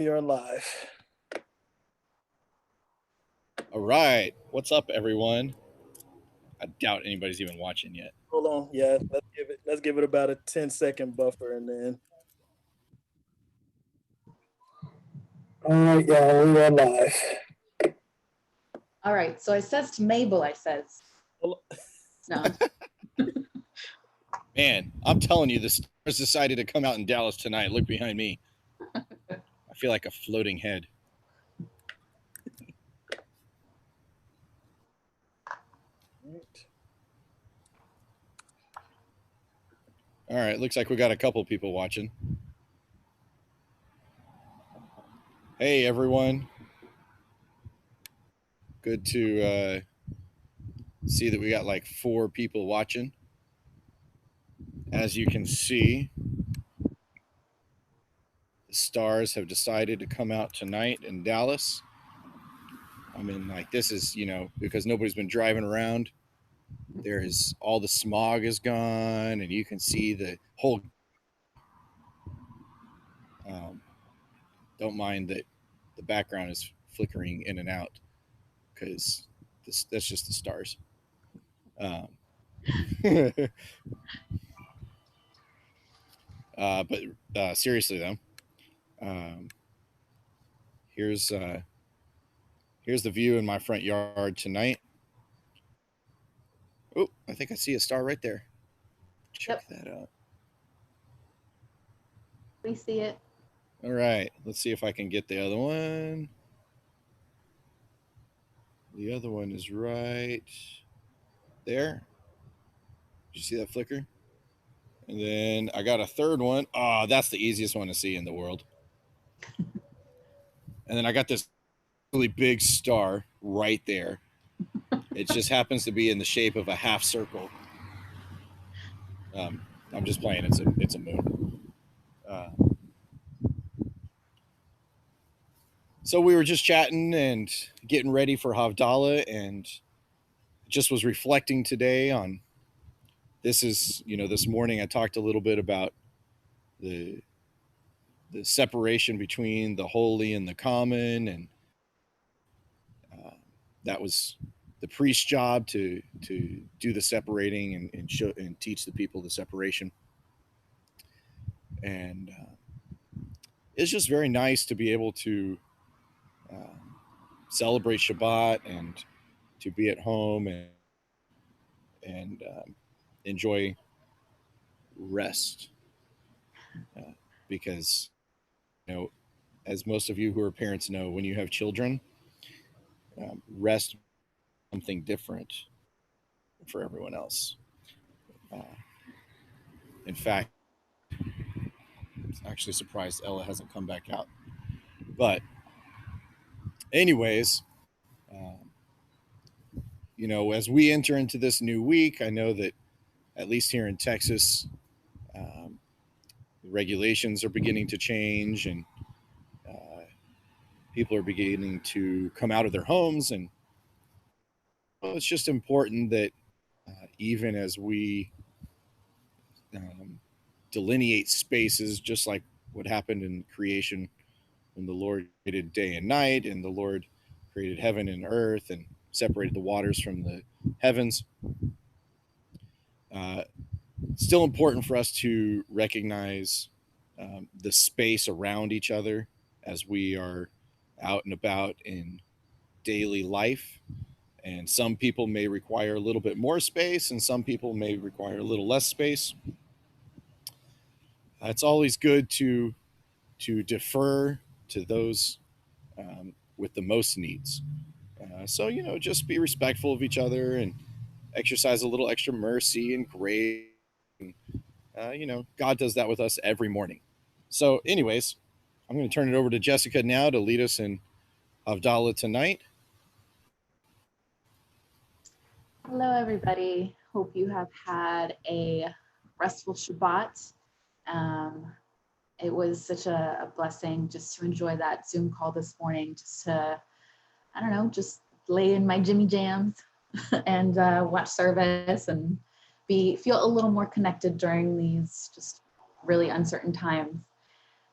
You're live. All right. What's up, everyone? I doubt anybody's even watching yet. Hold on. Yeah, let's give it about a 10-second buffer and then. All right, y'all, we are live. All right. So I says to Mabel, Hold no. Man, I'm telling you, the stars decided to come out in Dallas tonight. Look behind me. I feel like a floating head. right. All right. Looks like we got a couple people watching. Hey, everyone. Good to see that we got like 4 people watching. As you can see, the stars have decided to come out tonight in Dallas. I mean, like, this is, because nobody's been driving around. There's all the smog is gone, and you can see the whole. Um, don't mind that the background is flickering in and out because that's just the stars. Um, but seriously though, um, here's here's the view in my front yard tonight. Oh, I think I see a star right there. Check that out. We see it. All right, let's see if I can get the other one. The other one is right there. Did you see that flicker? And then I got a third one. Oh, that's the easiest one to see in the world. And then I got this really big star right there. It just happens to be in the shape of a half circle. I'm just playing. It's a moon. So we were just chatting and getting ready for Havdalah, and just was reflecting today on this. Is this morning I talked a little bit about the separation between the holy and the common, and that was the priest's job to do the separating and show and teach the people the separation. And it's just very nice to be able to celebrate Shabbat and to be at home and enjoy rest, because as most of you who are parents know, when you have children, rest is something different for everyone else. Uh, in fact, I'm actually surprised Ella hasn't come back out. But, anyways, as we enter into this new week, I know that at least here in Texas, the regulations are beginning to change, and people are beginning to come out of their homes. And it's just important that even as we um, delineate spaces, just like what happened in creation when the Lord created day and night, and the Lord created heaven and earth and separated the waters from the heavens. It's still important for us to recognize the space around each other as we are out and about in daily life. And some people may require a little bit more space, and some people may require a little less space. It's always good to defer to those with the most needs. So just be respectful of each other and exercise a little extra mercy and grace. And, God does that with us every morning. So, anyways, I'm going to turn it over to Jessica now to lead us in Havdalah tonight. Hello, everybody. Hope you have had a restful Shabbat. It was such a blessing just to enjoy that Zoom call this morning, just to, I don't know, just lay in my Jimmy Jams and watch service and feel a little more connected during these just really uncertain times.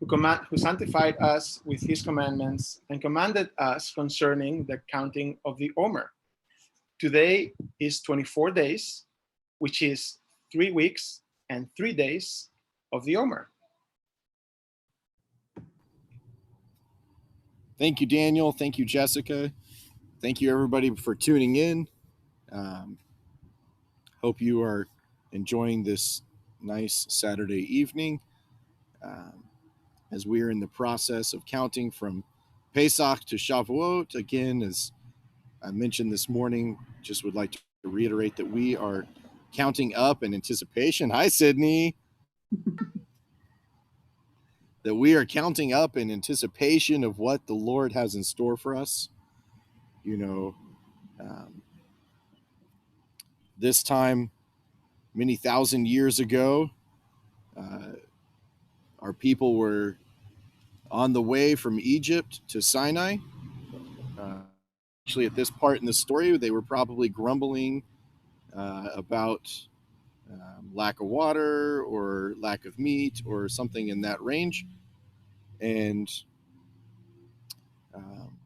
who sanctified us with his commandments and commanded us concerning the counting of the Omer. Today is 24 days, which is 3 weeks and 3 days of the Omer. Thank you, Daniel. Thank you, Jessica. Thank you, everybody, for tuning in. Um, hope you are enjoying this nice Saturday evening um, as we are in the process of counting from Pesach to Shavuot. Again, as I mentioned this morning, just would like to reiterate that we are counting up in anticipation. Hi, Sydney. That we are counting up in anticipation of what the Lord has in store for us. You know, um, this time, many thousand years ago, uh, our people were on the way from Egypt to Sinai. Uh, Actually, at this part in the story, they were probably grumbling about lack of water or lack of meat or something in that range. And um,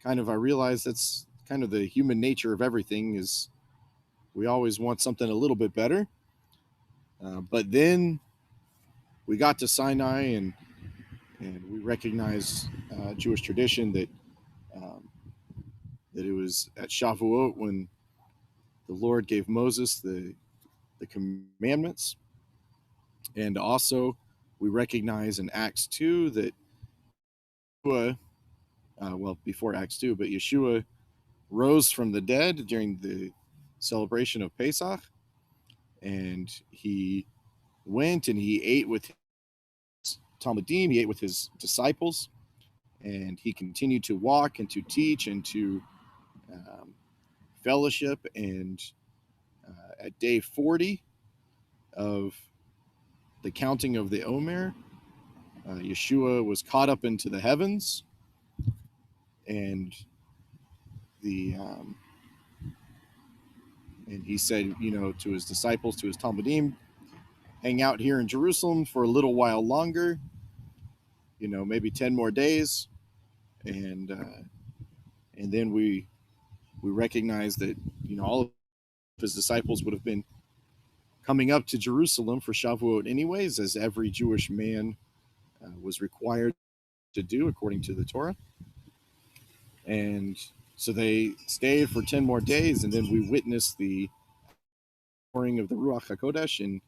kind of, I realized that's kind of the human nature of everything is we always want something a little bit better. But then we got to Sinai and we recognize Jewish tradition um, that it was at Shavuot when the Lord gave Moses the commandments. And also, we recognize in Acts 2 that Yeshua, well, before Acts 2, but Yeshua rose from the dead during the celebration of Pesach. And he went and he ate with his Talmudim, he ate with his disciples, and he continued to walk and to teach and to um, fellowship. And at day 40 of the counting of the Omer, Yeshua was caught up into the heavens, and the and he said, to his disciples, to his Talmudim, hang out here in Jerusalem for a little while longer, maybe 10 more days, and then we recognize that all of his disciples would have been coming up to Jerusalem for Shavuot anyways, as every Jewish man was required to do according to the Torah. And so they stayed for 10 more days, and then we witnessed the pouring of the Ruach HaKodesh in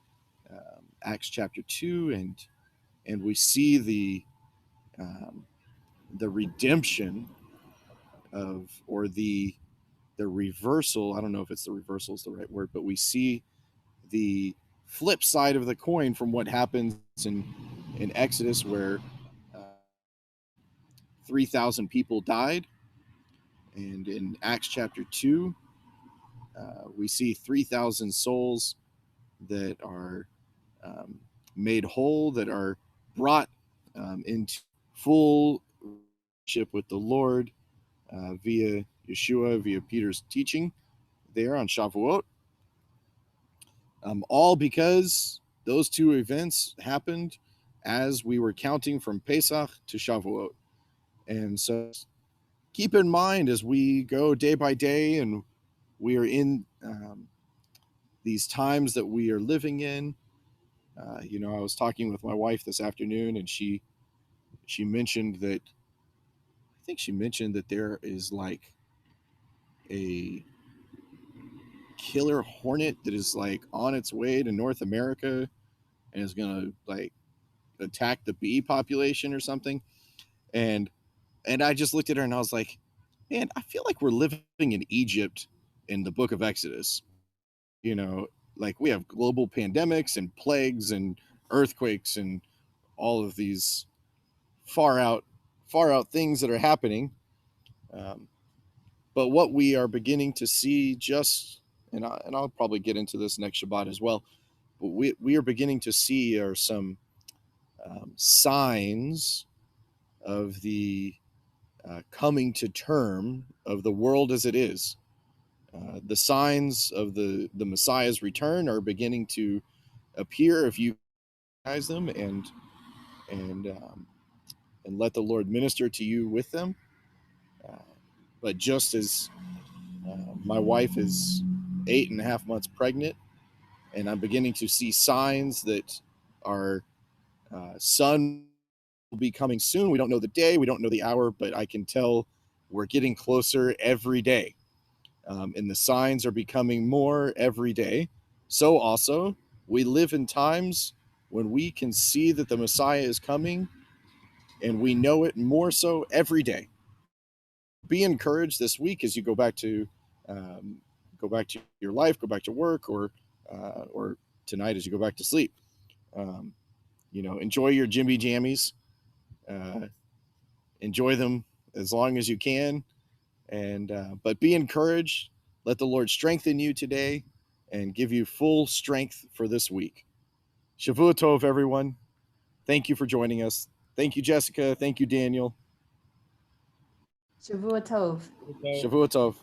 Acts chapter 2, and we see the redemption of, or the reversal. I don't know if it's the reversal is the right word, but we see the flip side of the coin from what happens in Exodus, where 3,000 people died, and in Acts chapter 2, we see 3,000 souls that are made whole, that are brought into full relationship with the Lord via Yeshua, via Peter's teaching there on Shavuot. All because those two events happened as we were counting from Pesach to Shavuot. And so keep in mind as we go day by day and we are in these times that we are living in. I was talking with my wife this afternoon, and she mentioned that, I think she mentioned that there is like a killer hornet that is like on its way to North America and is going to like attack the bee population or something. And I just looked at her and I was like, man, I feel like we're living in Egypt in the book of Exodus. Like we have global pandemics and plagues and earthquakes and all of these far out things that are happening. But what we are beginning to see and I'll probably get into this next Shabbat as well, but we are beginning to see are some signs of the coming to term of the world as it is. The signs of the Messiah's return are beginning to appear if you recognize them, and and and let the Lord minister to you with them. Uh, but just as my wife is 8.5 months pregnant, and I'm beginning to see signs that our son will be coming soon. We don't know the day, we don't know the hour, but I can tell we're getting closer every day. And the signs are becoming more every day. So, also, we live in times when we can see that the Messiah is coming, and we know it more so every day. So, be encouraged this week as you go back to your life, go back to work, or tonight as you go back to sleep. Um, enjoy your Jimmy Jammies. Uh, enjoy them as long as you can, and but be encouraged. Let the Lord strengthen you today and give you full strength for this week. Shavua Tov, everyone. Thank you for joining us. Thank you, Jessica. Thank you, Daniel. Shavua Tov. Shavua Tov.